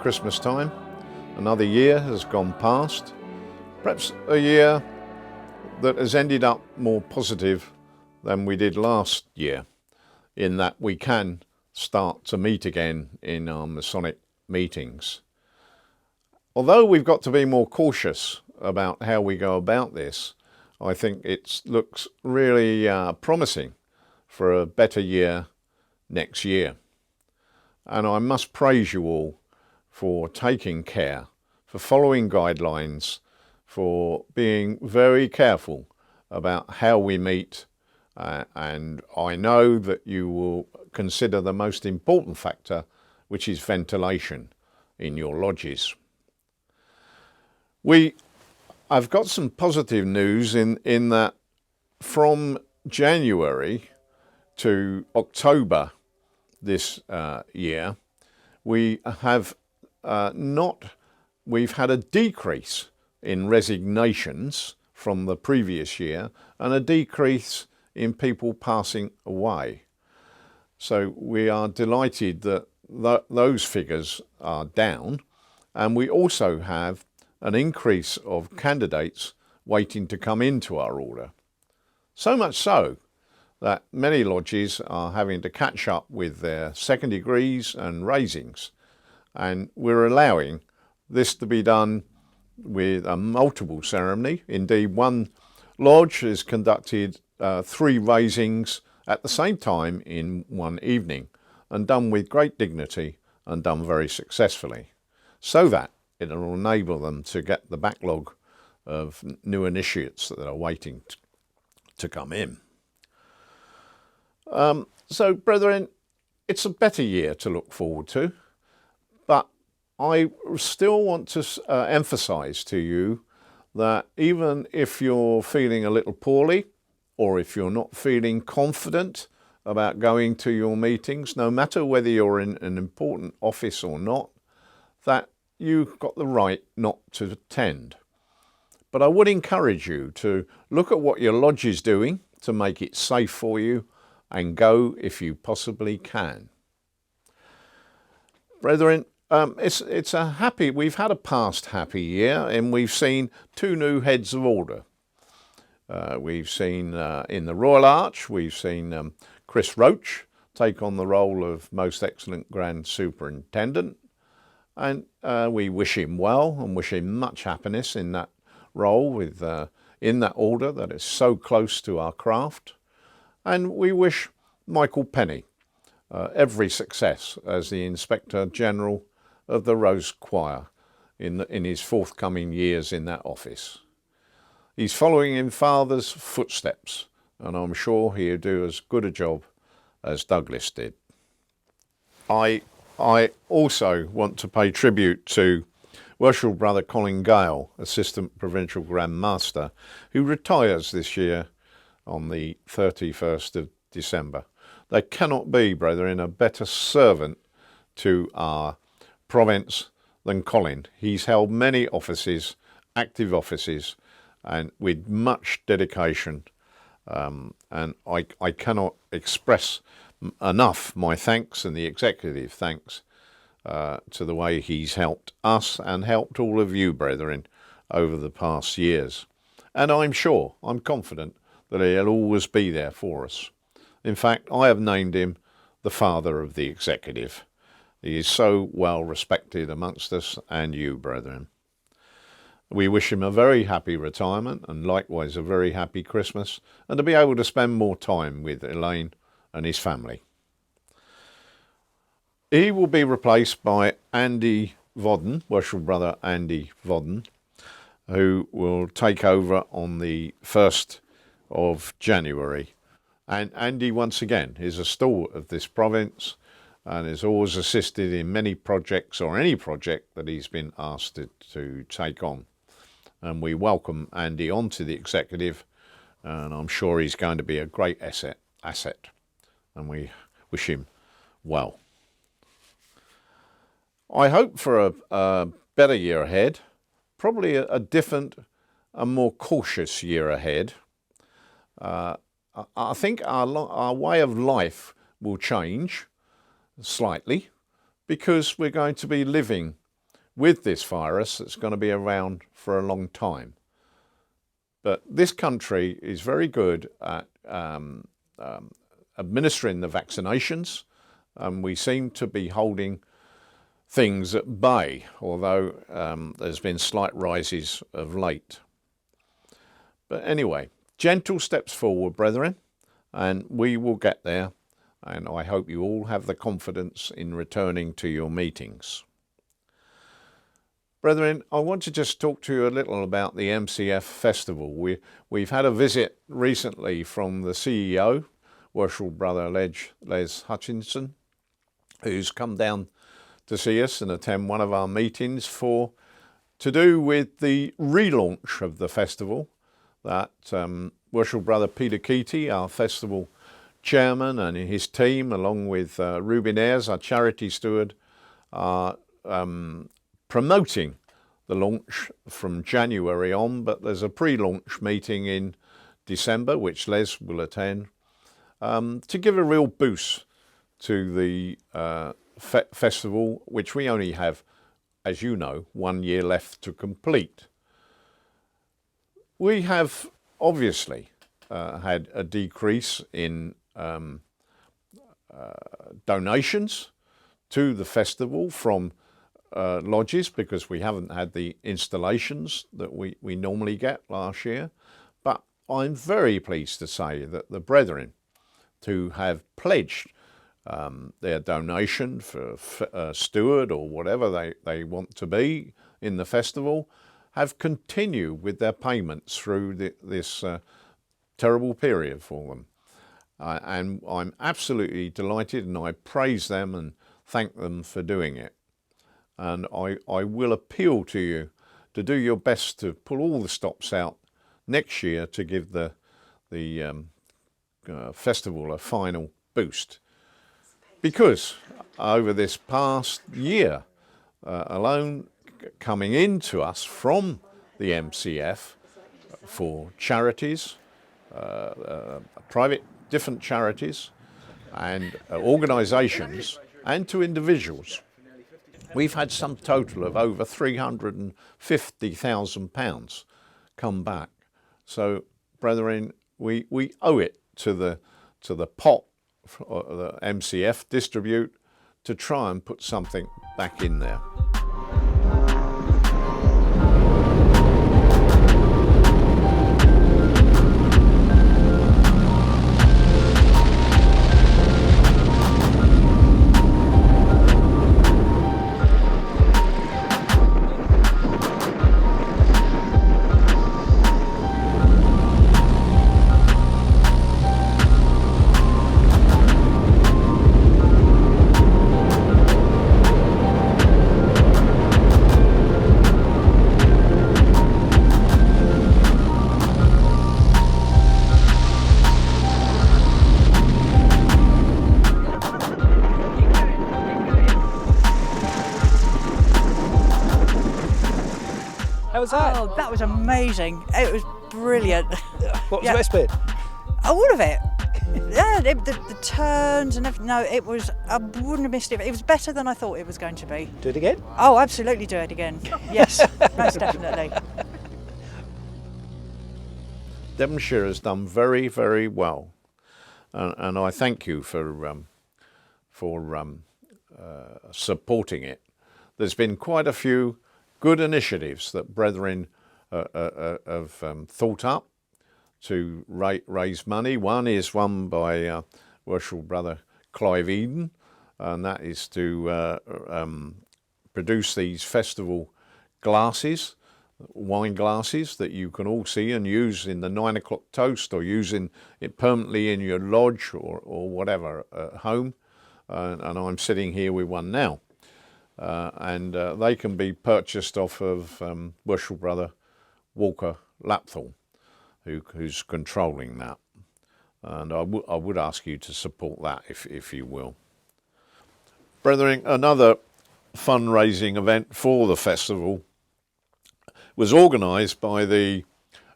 Christmas time. Another year has gone past, perhaps a year that has ended up more positive than we did last year, in that we can start to meet again in our Masonic meetings. Although we've got to be more cautious about how we go about this, I think it looks really promising for a better year next year. And I must praise you all for taking care, for following guidelines, for being very careful about how we meet. And I know that you will consider the most important factor, which is ventilation in your lodges. I've got some positive news in that from January to October this year, we've had a decrease in resignations from the previous year and a decrease in people passing away. So we are delighted that those figures are down, and we also have an increase of candidates waiting to come into our order. So much so that many lodges are having to catch up with their second degrees and raisings, and we're allowing this to be done with a multiple ceremony. Indeed, one lodge has conducted 3 raisings at the same time in one evening, and done with great dignity and done very successfully, so that it will enable them to get the backlog of new initiates that are waiting to come in. So, brethren, it's a better year to look forward to, but I still want to emphasize to you that even if you're feeling a little poorly, or if you're not feeling confident about going to your meetings, no matter whether you're in an important office or not, that you've got the right not to attend. But I would encourage you to look at what your lodge is doing to make it safe for you, and go if you possibly can. Brethren, we've had a past happy year, and we've seen 2 new heads of order. We've seen in the Royal Arch, we've seen Chris Roach take on the role of Most Excellent Grand Superintendent, and we wish him well and wish him much happiness in that role, in that order that is so close to our craft. And we wish Michael Penny every success as the Inspector General of the Rose Choir in his forthcoming years in that office. He's following in Father's footsteps, and I'm sure he'll do as good a job as Douglas did. I also want to pay tribute to Welshel Brother Colin Gale, Assistant Provincial Grand Master, who retires this year on the 31st of December. There cannot be, brethren, a better servant to our province than Colin. He's held many offices, active offices, and with much dedication. And I cannot express enough my thanks and the executive thanks to the way he's helped us and helped all of you, brethren, over the past years. And I'm confident that he'll always be there for us. In fact, I have named him the father of the executive. He is so well respected amongst us and you, brethren. We wish him a very happy retirement, and likewise a very happy Christmas, and to be able to spend more time with Elaine and his family. He will be replaced by Andy Vodden, Welshel Brother Andy Vodden, who will take over on the 1st of January. And Andy, once again, is a stalwart of this province and has always assisted in many projects, or any project that he's been asked to take on. And we welcome Andy onto the executive, and I'm sure he's going to be a great asset, and we wish him well. I hope for a better year ahead, probably a different, a more cautious year ahead. I think our way of life will change slightly, because we're going to be living with this virus that's going to be around for a long time. But this country is very good at administering the vaccinations, and we seem to be holding things at bay, although there's been slight rises of late. But anyway, gentle steps forward, brethren, and we will get there, and I hope you all have the confidence in returning to your meetings. Brethren, I want to just talk to you a little about the MCF Festival. We've had a visit recently from the CEO, Worshipful Brother Les Hutchinson, who's come down to see us and attend one of our meetings to do with the relaunch of the festival that Worshipful Brother Peter Keaty, our festival chairman, and his team, along with Ruben Ayres, our charity steward, are promoting the launch from January on, but there's a pre-launch meeting in December, which Les will attend, to give a real boost to the festival, which we only have, as you know, 1 year left to complete. We have obviously had a decrease in donations to the festival from lodges, because we haven't had the installations that we normally get last year. But I'm very pleased to say that the brethren who have pledged their donation for steward or whatever they want to be in the festival have continued with their payments through this terrible period for them. And I'm absolutely delighted, and I praise them and thank them for doing it. And I will appeal to you to do your best to pull all the stops out next year to give the festival a final boost. Because over this past year alone, coming into us from the MCF for charities, private different charities and organisations, and to individuals, we've had some total of over £350,000 come back. So, brethren, we owe it to the pot the MCF distribute to try and put something back in there. How was that? Oh, that was amazing. It was brilliant. What was the best bit? All of it. Yeah, the turns and everything. No, it was, I wouldn't have missed it. It was better than I thought it was going to be. Do it again? Oh, absolutely do it again. Yes, most definitely. Devonshire has done very, very well, and I thank you for supporting it. There's been quite a few good initiatives that brethren have thought up to raise money. One is one by Worshipful Brother Clive Eden, and that is to produce these festival glasses, wine glasses, that you can all see and use in the 9 o'clock toast, or using it permanently in your lodge or whatever at home. And I'm sitting here with one now. And they can be purchased off of Worshipful Brother Walker Lapthorne, who's controlling that. And I would ask you to support that if you will. Brethren, another fundraising event for the festival was organised by the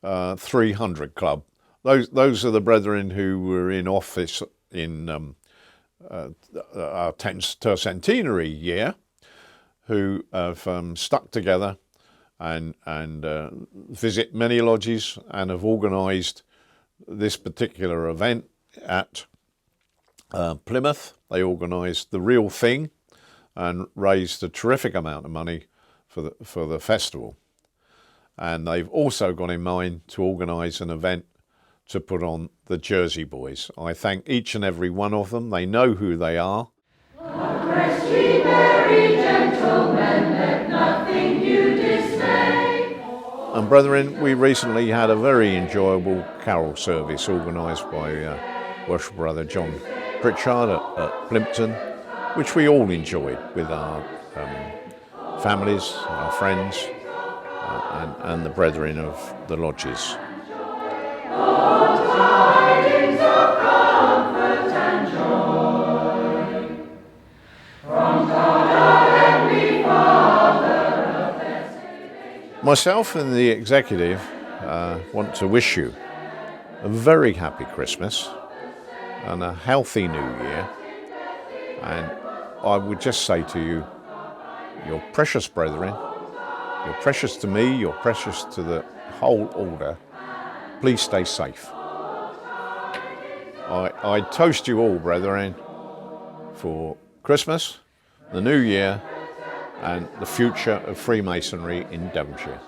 300 Club. Those are the brethren who were in office in our 10th tercentenary year, who have stuck together and visit many lodges and have organised this particular event at Plymouth. They organised the real thing and raised a terrific amount of money for the festival. And they've also got in mind to organise an event to put on the Jersey Boys. I thank each and every one of them. They know who they are. Rest ye merry gentlemen, let nothing you dismay. And brethren, we recently had a very enjoyable carol service organised by Worship Brother John Pritchard at Plimpton, which we all enjoyed with our families, our friends, and the brethren of the lodges. Tidings of comfort and joy from God our Heavenly Father. Myself and the executive want to wish you a very happy Christmas and a healthy New Year. And I would just say to you, you're precious brethren, you're precious to me, you're precious to the whole order. Please stay safe. I toast you all, brethren, for Christmas, the New Year, and the future of Freemasonry in Devonshire.